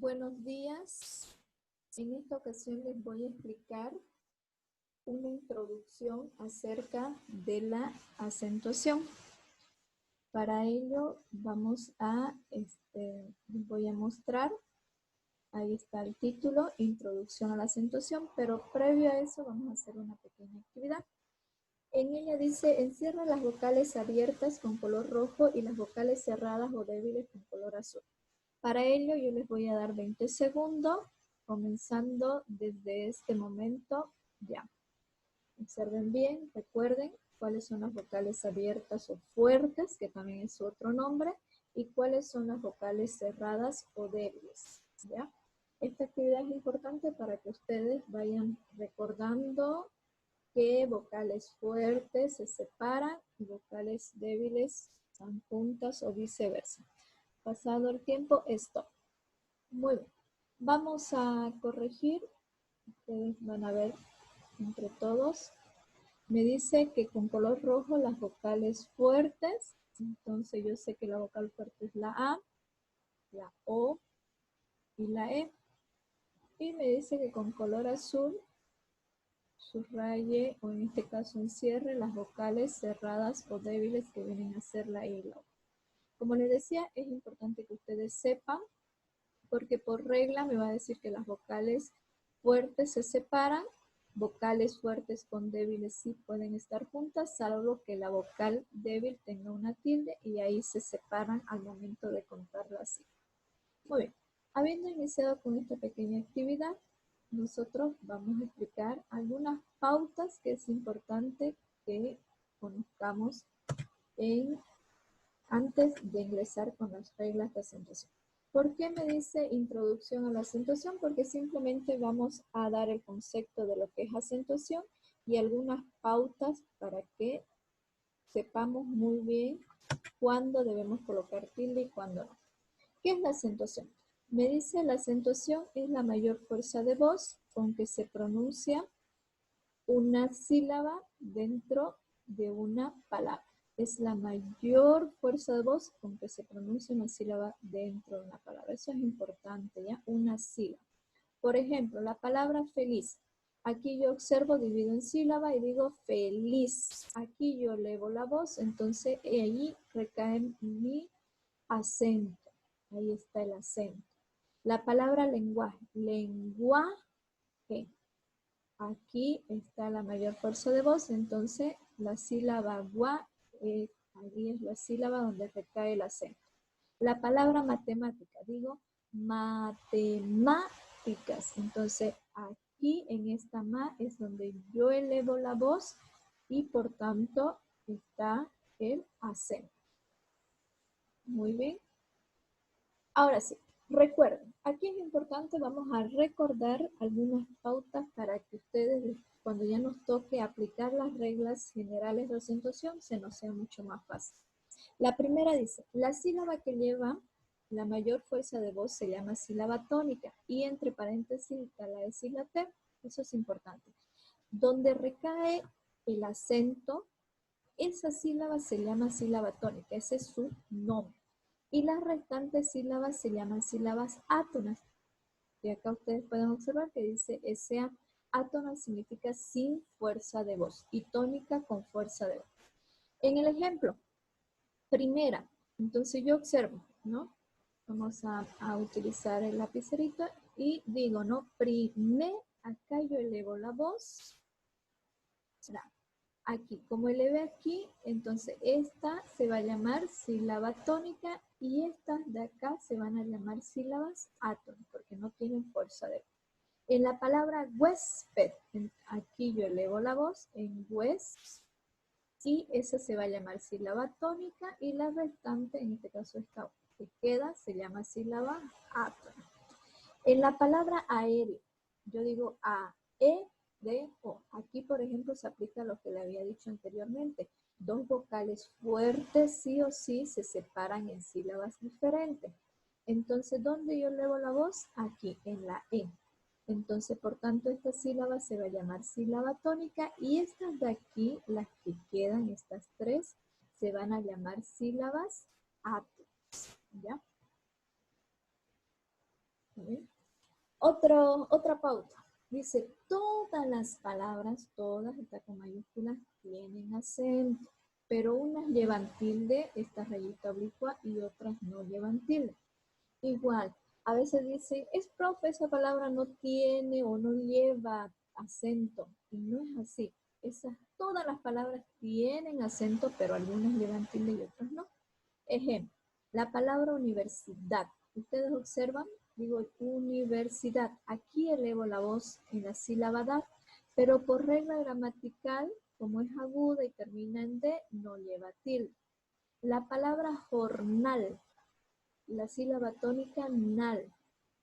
Buenos días. En esta ocasión les voy a explicar una introducción acerca de la acentuación. Para ello les voy a mostrar, ahí está el título, Introducción a la acentuación, pero previo a eso vamos a hacer una pequeña actividad. En ella dice, encierra las vocales abiertas con color rojo y las vocales cerradas o débiles con color azul. Para ello yo les voy a dar 20 segundos, comenzando desde este momento ya. Observen bien, recuerden cuáles son las vocales abiertas o fuertes, que también es su otro nombre, y cuáles son las vocales cerradas o débiles, ¿ya? Esta actividad es importante para que ustedes vayan recordando que vocales fuertes se separan y vocales débiles están juntas o viceversa. Pasado el tiempo, stop. Muy bien. Vamos a corregir. Ustedes van a ver entre todos. Me dice que con color rojo las vocales fuertes. Entonces yo sé que la vocal fuerte es la A, la O y la E. Y me dice que con color azul subraye, o en este caso encierre, las vocales cerradas o débiles que vienen a ser la I y la O. Como les decía, es importante que ustedes sepan, porque por regla me va a decir que las vocales fuertes se separan, vocales fuertes con débiles sí pueden estar juntas, salvo que la vocal débil tenga una tilde y ahí se separan al momento de contarlo así. Muy bien, habiendo iniciado con esta pequeña actividad, nosotros vamos a explicar algunas pautas que es importante que conozcamos antes de ingresar con las reglas de acentuación. ¿Por qué me dice introducción a la acentuación? Porque simplemente vamos a dar el concepto de lo que es acentuación y algunas pautas para que sepamos muy bien cuándo debemos colocar tilde y cuándo no. ¿Qué es la acentuación? Me dice la acentuación es la mayor fuerza de voz con que se pronuncia una sílaba dentro de una palabra. Es la mayor fuerza de voz con que se pronuncia una sílaba dentro de una palabra. Eso es importante, ¿ya? Una sílaba. Por ejemplo, la palabra feliz. Aquí yo observo, divido en sílaba y digo feliz. Aquí yo elevo la voz, entonces allí recae mi acento. Ahí está el acento. La palabra lenguaje. Lenguaje. Aquí está la mayor fuerza de voz, entonces la sílaba gua, ahí es la sílaba donde recae el acento. La palabra matemática, digo matemáticas, entonces aquí en esta ma es donde yo elevo la voz y por tanto está el acento. Muy bien. Ahora sí. Recuerden, aquí es importante, vamos a recordar algunas pautas para que ustedes, cuando ya nos toque aplicar las reglas generales de acentuación, se nos sea mucho más fácil. La primera dice, la sílaba que lleva la mayor fuerza de voz se llama sílaba tónica y entre paréntesis está la S y la T, eso es importante. Donde recae el acento, esa sílaba se llama sílaba tónica, ese es su nombre. Y las restantes sílabas se llaman sílabas átonas. Y acá ustedes pueden observar que dice SA. Átona significa sin fuerza de voz y tónica con fuerza de voz. En el ejemplo, primera, entonces yo observo, ¿no? Vamos a utilizar el lapicerito y digo, ¿no? Acá yo elevo la voz. Aquí, como elevé aquí, entonces esta se va a llamar sílaba tónica y estas de acá se van a llamar sílabas átonas porque no tienen fuerza de voz. En la palabra huésped, aquí yo elevo la voz en huésped y esa se va a llamar sílaba tónica y la restante, en este caso esta que queda, se llama sílaba átona. En la palabra aéreo, yo digo A-E-D-O. Aquí, por ejemplo, se aplica lo que le había dicho anteriormente. Dos vocales fuertes, sí o sí, se separan en sílabas diferentes. Entonces, ¿dónde yo elevo la voz? Aquí, en la E. Entonces, por tanto, esta sílaba se va a llamar sílaba tónica y estas de aquí, las que quedan, estas tres, se van a llamar sílabas átonas, ¿ya? ¿Sí? Otra pauta. Dice, todas las palabras, todas, está con mayúsculas, tienen acento, pero unas llevan tilde, esta rayita oblicua, y otras no llevan tilde. Igual, a veces dice, es profe, esa palabra no tiene o no lleva acento, y no es así. Todas las palabras tienen acento, pero algunas llevan tilde y otras no. Ejemplo, la palabra universidad. Ustedes observan, digo universidad. Aquí elevo la voz en la sílaba da, pero por regla gramatical, como es aguda y termina en D, no lleva tilde. La palabra jornal, la sílaba tónica nal,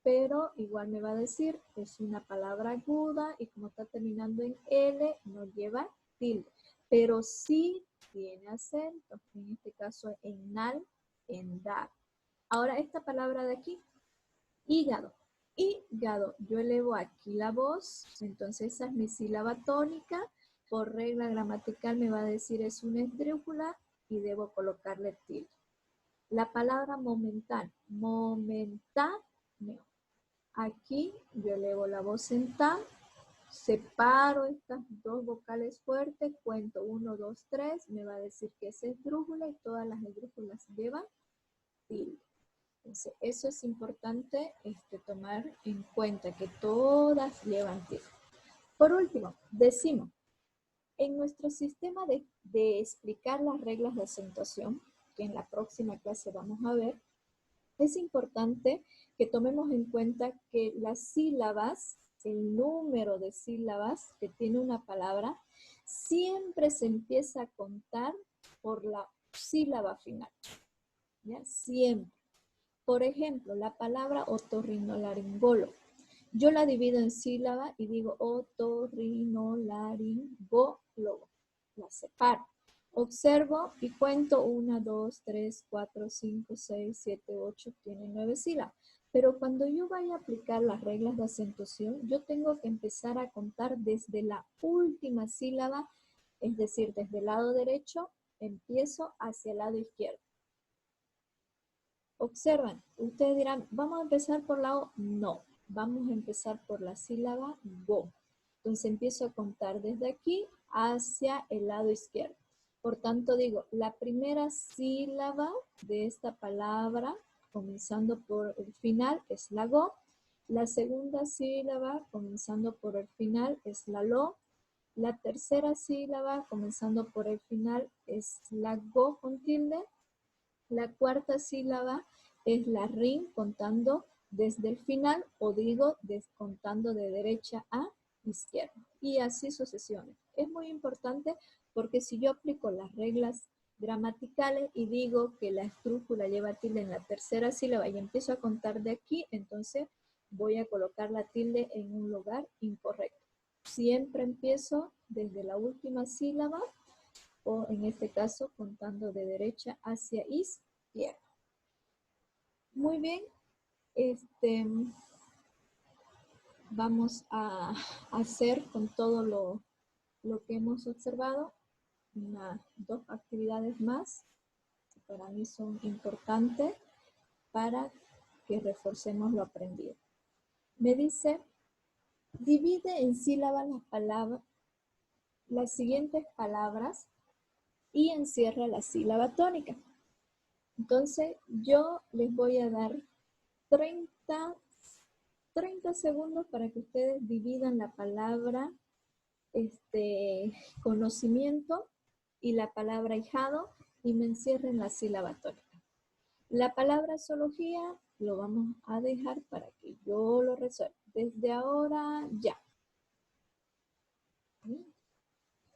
pero igual me va a decir, es una palabra aguda y como está terminando en L, no lleva tilde, pero sí tiene acento, en este caso en nal, en dar. Ahora esta palabra de aquí, hígado. Hígado, yo elevo aquí la voz, entonces esa es mi sílaba tónica, por regla gramatical me va a decir es una esdrújula y debo colocarle tilde. La palabra momentáneo, momentáneo. Aquí yo elevo la voz en ta, separo estas dos vocales fuertes, cuento 1, 2, 3, me va a decir que es esdrújula y todas las esdrújulas llevan tilde. Entonces, eso es importante tomar en cuenta, que todas llevan tilde. Por último, decimos, en nuestro sistema de explicar las reglas de acentuación, que en la próxima clase vamos a ver, es importante que tomemos en cuenta que las sílabas, el número de sílabas que tiene una palabra, siempre se empieza a contar por la sílaba final. ¿Ya? Siempre. Por ejemplo, la palabra otorrinolaringólogo. Yo la divido en sílaba y digo otorrinolaringólogo. La separo. Observo y cuento 1, 2, 3, 4, 5, 6, 7, 8, tiene 9 sílabas. Pero cuando yo vaya a aplicar las reglas de acentuación, yo tengo que empezar a contar desde la última sílaba, es decir, desde el lado derecho, empiezo hacia el lado izquierdo. Observan, ustedes dirán, ¿vamos a empezar por la O? No, vamos a empezar por la sílaba go. Entonces empiezo a contar desde aquí hacia el lado izquierdo. Por tanto digo, la primera sílaba de esta palabra, comenzando por el final, es la go. La segunda sílaba, comenzando por el final, es la lo. La tercera sílaba, comenzando por el final, es la go con tilde. La cuarta sílaba es la rin, contando desde el final, o digo, contando de derecha a izquierda. Y así sucesivamente. Es muy importante porque si yo aplico las reglas gramaticales y digo que la esdrújula lleva tilde en la tercera sílaba y empiezo a contar de aquí, entonces voy a colocar la tilde en un lugar incorrecto. Siempre empiezo desde la última sílaba, o en este caso contando de derecha hacia izquierda. Muy bien, vamos a hacer con todo lo que hemos observado dos actividades más que para mí son importantes para que reforcemos lo aprendido. Me dice, divide en sílabas las siguientes palabras y encierra la sílaba tónica. Entonces, yo les voy a dar 30 segundos para que ustedes dividan la palabra conocimiento y la palabra hijado y me encierren la sílaba tónica. La palabra zoología lo vamos a dejar para que yo lo resuelva. Desde ahora ya.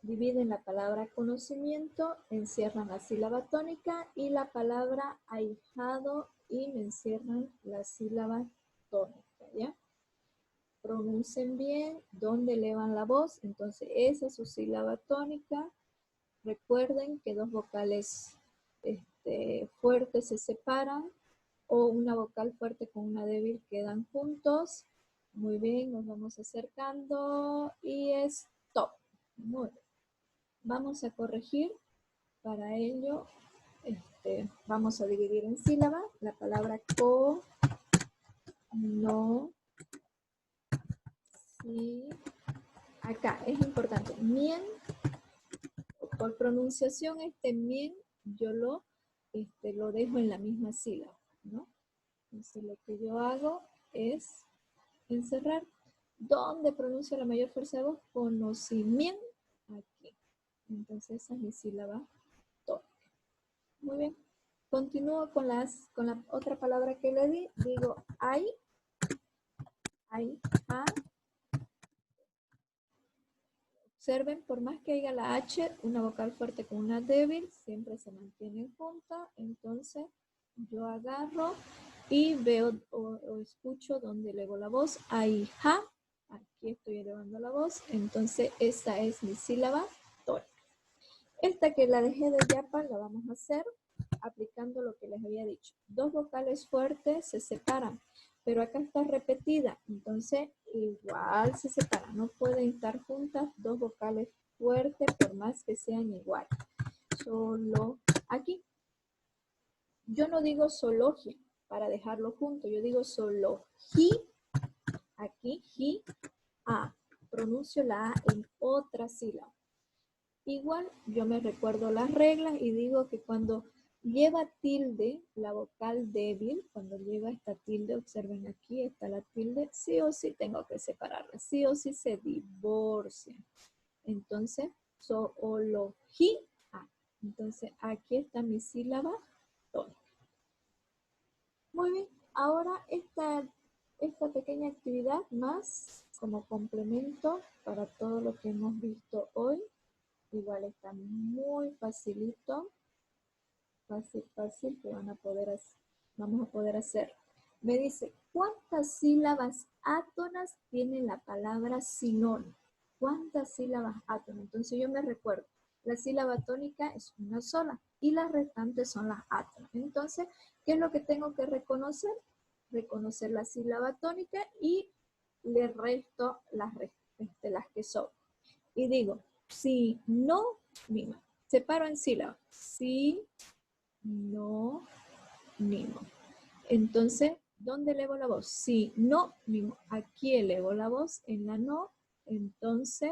Dividen la palabra conocimiento, encierran la sílaba tónica y la palabra ahijado y me encierran la sílaba tónica, ¿ya? Pronuncien bien dónde elevan la voz, entonces esa es su sílaba tónica. Recuerden que dos vocales fuertes se separan o una vocal fuerte con una débil quedan juntos. Muy bien, nos vamos acercando y stop. Muy bien. Vamos a corregir, para ello vamos a dividir en sílabas la palabra no, si. Acá es importante. Mien, por pronunciación, mien, yo lo dejo en la misma sílaba, ¿no? Entonces lo que yo hago es encerrar. ¿Dónde pronuncio la mayor fuerza de voz? Conocimiento, aquí. Entonces esa es mi sílaba tónica. Muy bien. Continúo con la otra palabra que le di. Digo hay, a. Observen, por más que haya la H, una vocal fuerte con una débil, siempre se mantiene junta. Entonces yo agarro y veo o escucho donde elevo la voz. Hay, ja. Aquí estoy elevando la voz. Entonces esta es mi sílaba tónica. Esta que la dejé de yapa la vamos a hacer aplicando lo que les había dicho. Dos vocales fuertes se separan, pero acá está repetida, entonces igual se separan. No pueden estar juntas dos vocales fuertes por más que sean iguales. Solo aquí. Yo no digo sologia para dejarlo junto, yo digo solo ji. Aquí, ji, a. Pronuncio la A en otra sílaba. Igual yo me recuerdo las reglas y digo que cuando lleva tilde, la vocal débil, cuando lleva esta tilde, observen aquí, está la tilde, sí o sí tengo que separarla, sí o sí se divorcian. Entonces, zoología. Entonces, aquí está mi sílaba tónica. Muy bien, ahora esta pequeña actividad más como complemento para todo lo que hemos visto hoy. Igual está muy facilito, fácil que vamos a poder hacer. Me dice, ¿cuántas sílabas átonas tiene la palabra sinónimo? ¿Cuántas sílabas átonas? Entonces yo me recuerdo, la sílaba tónica es una sola y las restantes son las átonas. Entonces, ¿qué es lo que tengo que reconocer? Reconocer la sílaba tónica y le resto las que son. Y digo, si, no, mimo. Separo en sílabas. Si, no, mimo. Entonces, ¿dónde elevo la voz? Si, no, mimo. Aquí elevo la voz, en la no. Entonces,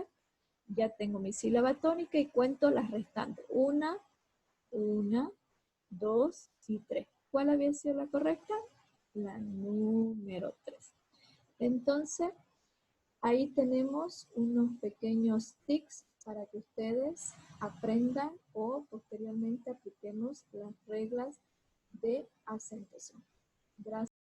ya tengo mi sílaba tónica y cuento las restantes. Una, dos y tres. ¿Cuál había sido la correcta? La número 3. Entonces, ahí tenemos unos pequeños tips para que ustedes aprendan o posteriormente apliquemos las reglas de acentuación. Gracias.